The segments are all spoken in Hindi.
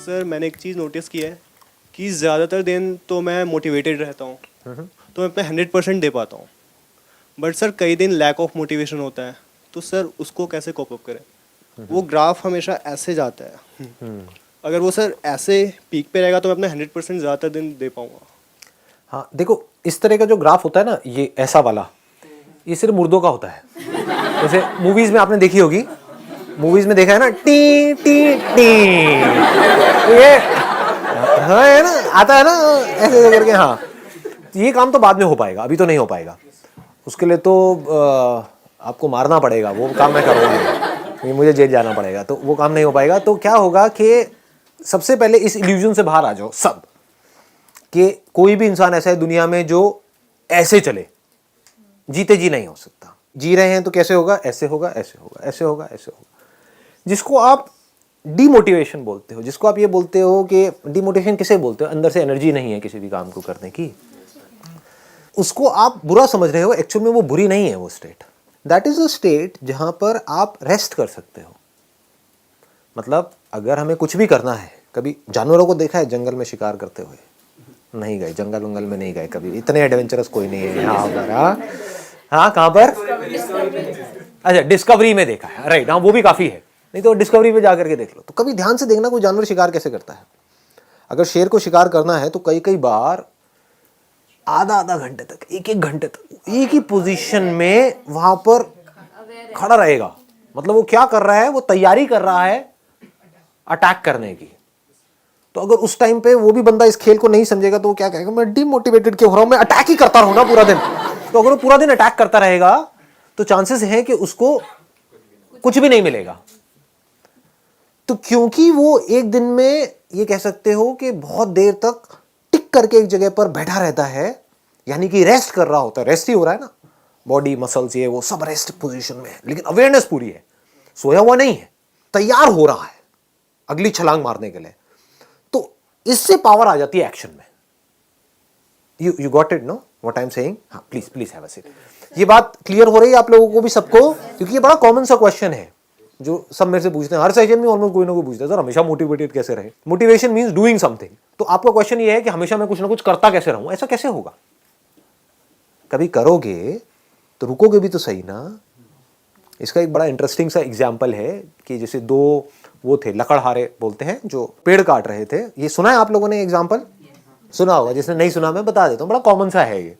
सर मैंने एक चीज़ नोटिस की है कि ज़्यादातर दिन तो मैं मोटिवेटेड रहता हूँ, तो मैं अपना 100% दे पाता हूँ। बट सर कई दिन लैक ऑफ मोटिवेशन होता है, तो सर उसको कैसे कोप अप करें? वो ग्राफ हमेशा ऐसे जाता है। अगर वो सर ऐसे पीक पे रहेगा तो मैं अपना 100% ज़्यादातर दिन दे पाऊँगा। हाँ देखो, इस तरह का जो ग्राफ होता है ना, ये ऐसा वाला, ये सिर्फ मुर्दों का होता है। जैसे मूवीज में आपने देखी होगी, मूवीज में देखा है ना, टी टी टी, ये हाँ है ना, आता है ना ऐसे करके। हाँ, ये काम तो बाद में हो पाएगा, अभी तो नहीं हो पाएगा। उसके लिए तो आपको मारना पड़ेगा, वो काम मैं करूँगा नहीं, मुझे जेल जाना पड़ेगा, तो वो काम नहीं हो पाएगा। तो क्या होगा कि सबसे पहले इस इल्यूजन से बाहर आ जाओ सब, कि कोई भी इंसान ऐसा है दुनिया में जो ऐसे चले, जीते जी नहीं हो सकता। जी रहे हैं तो कैसे होगा? ऐसे होगा, ऐसे होगा, ऐसे होगा, ऐसे होगा। जिसको आप डीमोटिवेशन बोलते हो, जिसको आप ये बोलते हो कि डीमोटिवेशन किसे बोलते हो, अंदर से एनर्जी नहीं है किसी भी काम को करने की, उसको आप बुरा समझ रहे हो। एक्चुअल में वो बुरी नहीं है, वो state, that is a state जहां पर आप रेस्ट कर सकते हो। मतलब अगर हमें कुछ भी करना है, कभी जानवरों को देखा है जंगल में शिकार करते हुए? नहीं गए, जंगल वंगल में नहीं गए कभी, इतने एडवेंचरस कोई नहीं है यहाँ पर। हाँ कहाँ पर? अच्छा, डिस्कवरी में देखा है, राइट। हाँ वो भी काफी है, नहीं तो डिस्कवरी पे जाकर के देख लो। तो कभी ध्यान से देखना कोई जानवर शिकार कैसे करता है। अगर शेर को शिकार करना है तो कई कई बार आधा आधा घंटे तक, एक एक घंटे तक एक ही पोजीशन में वहां पर खड़ा रहेगा। मतलब वो क्या कर रहा है? वो तैयारी कर रहा है अटैक करने की। तो अगर उस टाइम पे वो भी बंदा इस खेल को नहीं समझेगा तो वो क्या कहेगा? मैं डिमोटिवेटेड क्यों हो रहा हूं, मैं अटैक ही करता रहूं ना पूरा दिन। तो अगर वो पूरा दिन अटैक करता रहेगा तो चांसेस है कि उसको कुछ भी नहीं मिलेगा। तो क्योंकि वो एक दिन में ये कह सकते हो कि बहुत देर तक टिक करके एक जगह पर बैठा रहता है, यानी कि रेस्ट कर रहा होता है। रेस्ट ही हो रहा है ना, बॉडी मसल्स ये वो सब रेस्ट पोजीशन में है, लेकिन अवेयरनेस पूरी है, सोया हुआ नहीं है, तैयार हो रहा है अगली छलांग मारने के लिए। तो इससे पावर आ जाती है एक्शन में। You got it know what I am saying? हाँ please please have a seat. ये बात क्लियर हो रही है आप लोगों को भी, सबको? क्योंकि ये बड़ा कॉमन सा क्वेश्चन है जो सब मेरे से पूछते हैं, हर सेशन में ऑलमोस्ट कोई ना कोई पूछता है, सर हमेशा मोटिवेटेड कैसे रहे? Motivation means doing something. तो आपका क्वेश्चन ये है कि हमेशा मैं कुछ ना कुछ करता कैसे रहूं? ऐसा कैसे होगा? कभी करोगे तो रुकोगे भी तो सही ना। इसका एक बड़ा इंटरेस्टिंग सा एग्जाम्पल है कि जैसे दो वो थे, लकड़हारे बोलते हैं, जो पेड़ काट रहे थे। ये सुना है आप लोगों ने? एग्जाम्पल सुना होगा, जिसने नहीं सुना मैं बता देता हूँ, बड़ा कॉमन सा है ये।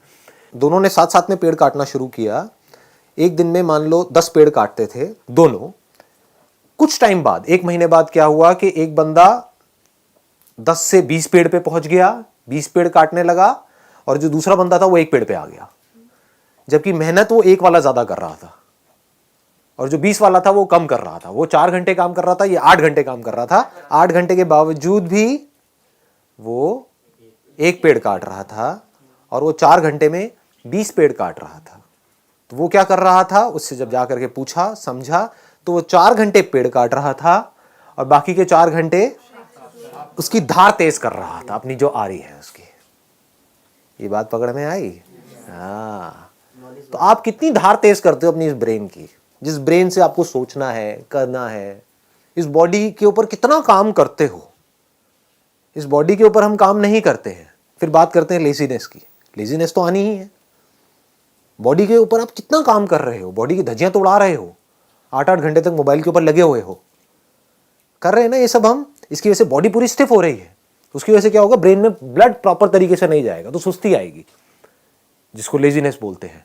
दोनों ने साथ साथ में पेड़ काटना शुरू किया। एक दिन में मान लो 10 पेड़ काटते थे दोनों। कुछ टाइम बाद, एक महीने बाद क्या हुआ कि एक बंदा 10 से 20 पेड़ पे पहुंच गया, 20 पेड़ काटने लगा, और जो दूसरा बंदा था वो 1 पेड़ पे आ गया। जबकि मेहनत वो एक वाला ज्यादा कर रहा था और जो 20 वाला था वो कम कर रहा था। वो 4 घंटे काम कर रहा था, ये 8 घंटे काम कर रहा था। 8 घंटे के बावजूद भी वो 1 पेड़ काट रहा था और वो 4 घंटे में 20 पेड़ काट रहा था। तो वो क्या कर रहा था? उससे जब जाकर के पूछा, समझा, तो वो 4 घंटे पेड़ काट रहा था और बाकी के 4 घंटे उसकी धार तेज कर रहा था, अपनी जो आ रही है उसकी। ये बात पकड़ में आई? हाँ। तो आप कितनी धार तेज करते हो अपनी इस ब्रेन की, जिस ब्रेन से आपको सोचना है, करना है। इस बॉडी के ऊपर कितना काम करते हो? इस बॉडी के ऊपर हम काम नहीं करते हैं, फिर बात करते हैं लेजीनेस की। लेजीनेस तो आनी ही है। बॉडी के ऊपर आप कितना काम कर रहे हो? बॉडी की धज्जियां तो उड़ा रहे हो, 8-8 घंटे तक मोबाइल के ऊपर लगे हुए हो, कर रहे हैं ना ये सब हम। इसकी वजह से बॉडी पूरी स्टिफ हो रही है। उसकी वजह से क्या होगा? ब्रेन में ब्लड प्रॉपर तरीके से नहीं जाएगा, तो सुस्ती आएगी, जिसको लेजीनेस बोलते हैं।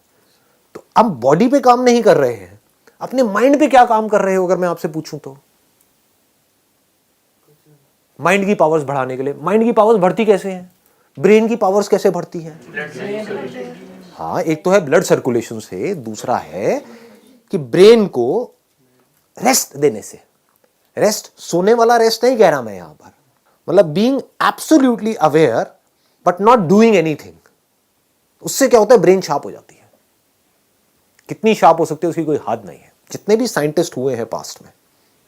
तो हम बॉडी पे काम नहीं कर रहे हैं, अपने माइंड पे क्या काम कर रहे हो? अगर मैं आपसे पूछूं तो माइंड की पावर्स बढ़ाने के लिए। माइंड की पावर्स बढ़ती कैसे हैं? ब्रेन की पावर्स कैसे बढ़ती हैं? हाँ, एक तो है ब्लड सर्कुलेशन से, दूसरा है कि ब्रेन को रेस्ट देने से। रेस्ट सोने वाला रेस्ट नहीं कह रहा मैं यहां पर, मतलब being absolutely aware but not doing anything. उससे क्या होता है? ब्रेन शार्प हो जाती है। कितनी शार्प हो सकती है उसकी कोई हद नहीं है। जितने भी साइंटिस्ट हुए हैं पास्ट में,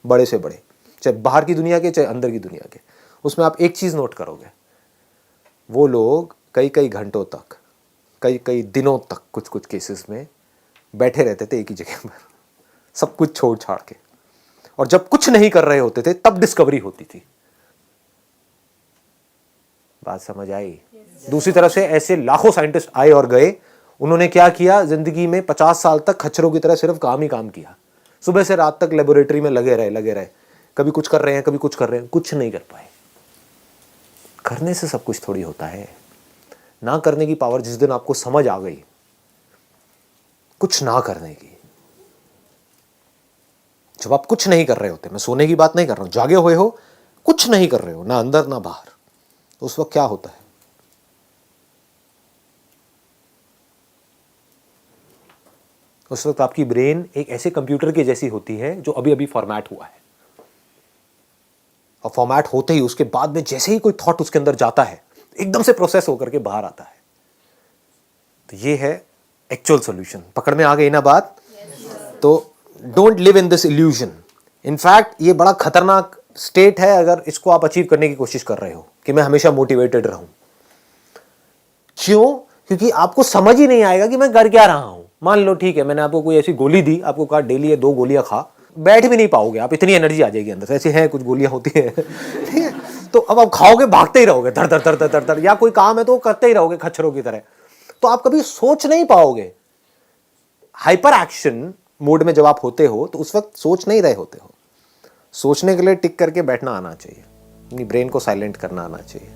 बड़े से बड़े, चाहे बाहर की दुनिया के चाहे अंदर की दुनिया के, उसमें आप एक चीज नोट करोगे, वो लोग कई कई घंटों तक, कई कई दिनों तक, कुछ कुछ केसेस में बैठे रहते थे एक ही जगह पर, सब कुछ छोड़ छाड़ के। और जब कुछ नहीं कर रहे होते थे तब डिस्कवरी होती थी। बात समझ आई? दूसरी तरफ से ऐसे लाखों साइंटिस्ट आए और गए, उन्होंने क्या किया, जिंदगी में 50 साल तक खच्चरों की तरह सिर्फ काम ही काम किया, सुबह से रात तक लेबोरेटरी में लगे रहे, कभी कुछ कर रहे हैं, कभी कुछ कर रहे हैं, कुछ नहीं कर पाए। करने से सब कुछ थोड़ी होता है। ना करने की पावर जिस दिन आपको समझ आ गई, कुछ ना करने की, जब आप कुछ नहीं कर रहे होते, मैं सोने की बात नहीं कर रहा हूं, जागे हुए हो, कुछ नहीं कर रहे हो, ना अंदर ना बाहर, तो उस वक्त क्या होता है? उस वक्त आपकी ब्रेन एक ऐसे कंप्यूटर के जैसी होती है जो अभी अभी फॉर्मेट हुआ है, और फॉर्मेट होते ही उसके बाद में जैसे ही कोई थॉट उसके अंदर जाता है, एकदम से प्रोसेस होकर के बाहर आता है। तो ये है एक्चुअल सॉल्यूशन। पकड़ में आ गई ना बात? तो don't live in this illusion. In fact ये बड़ा खतरनाक स्टेट है अगर इसको आप अचीव करने की कोशिश कर रहे हो कि मैं हमेशा मोटिवेटेड रहूं। क्यों? क्योंकि आपको समझ ही नहीं आएगा कि मैं कर क्या रहा हूं। मान लो ठीक है, मैंने आपको कोई ऐसी गोली दी, आपको कहा डेली ये 2 गोलियां खा, बैठ भी नहीं पाओगे आप, इतनी एनर्जी आ जाएगी अंदर से। ऐसे हैं कुछ गोलियां होती है ठीक है, तो अब आप खाओगे, भागते ही रहोगे धड़ धड़ धड़ धड़ धड़ धड़, या कोई काम है तो करते ही रहोगे खच्चरों की तरह, तो आप कभी सोच नहीं पाओगे। हाइपर एक्शन मोड में जब आप होते हो तो उस वक्त सोच नहीं रहे होते हो। सोचने के लिए टिक करके बैठना आना चाहिए, अपनी ब्रेन को साइलेंट करना आना चाहिए।